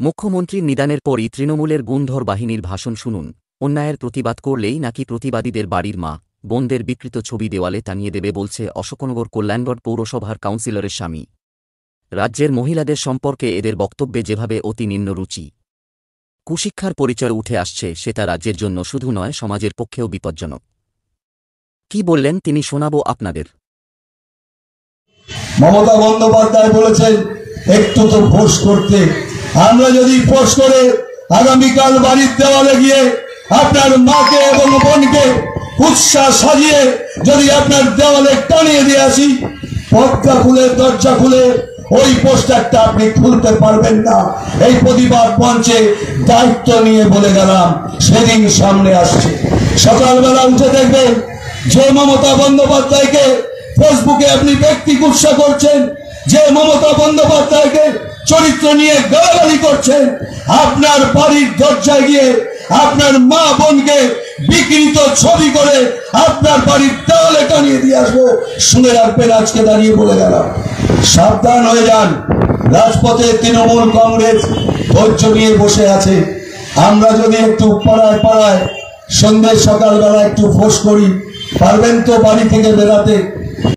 মুখ্যমন্ত্রীর নিদানের পরই তৃণমূলের গুণধর বাহিনীর ভাষণ শুনুন। অন্যায়ের প্রতিবাদ করলেই নাকি প্রতিবাদীদের বাড়ির মা বোনদের বিকৃত ছবি দেওয়ালে টানিয়ে দেবে বলছে অশোকনগর কল্যাণগড় পৌরসভার কাউন্সিলরের স্বামী। রাজ্যের মহিলাদের সম্পর্কে এদের বক্তব্যে যেভাবে অতি নিম্ন রুচি কুশিক্ষার পরিচয় উঠে আসছে, সেটা রাজ্যের জন্য শুধু নয়, সমাজের পক্ষেও বিপজ্জনক। কি বললেন তিনি শোনাবো আপনাদের। মমতা বন্দ্যোপাধ্যায় বলেছেন একটু তো ফোর্স করতে। আমরা যদি ফোর্স করে আগামীকাল বাড়ির দেওয়ালে গিয়ে আপনার মাকে এবং বোনকে উৎসাহ সাজিয়ে যদি আপনার দেওয়ালে টানিয়ে দিয়ে আসি, পর্দা খুলে দরজা খুলে ওই পোস্টারটা আপনি খুলতে পারবেন না। এই প্রতিবাদ মঞ্চে দায়িত্ব নিয়ে বলে গেলাম, সেদিন সামনে আসছে। সকালবেলা উঠে দেখবেন যে মমতা বন্দ্যোপাধ্যায়কে ফেসবুকে আপনি ব্যক্তি কুৎসা করছেন, যে মমতা বন্দ্যোপাধ্যায়কে চরিত্র নিয়ে গালাগালি করছেন, আপনার বাড়ির দরজায় গিয়ে আপনার মা বোনকে বিকৃত ছবি করে আপনার বাড়ির দেওয়ালে টানিয়ে দিয়ে আসবো। শুনে রাখবেন, আজকে দাঁড়িয়ে বলে গেলাম, সাবধান হয়ে যান। রাজপথে তৃণমূল কংগ্রেস ধৈর্য নিয়ে বসে আছে। আমরা যদি একটু পাড়ায় পাড়ায় সন্ধ্যে সকালবেলা একটু ফোর্স করি, পারবেন তো বাড়ি থেকে বেরাতে?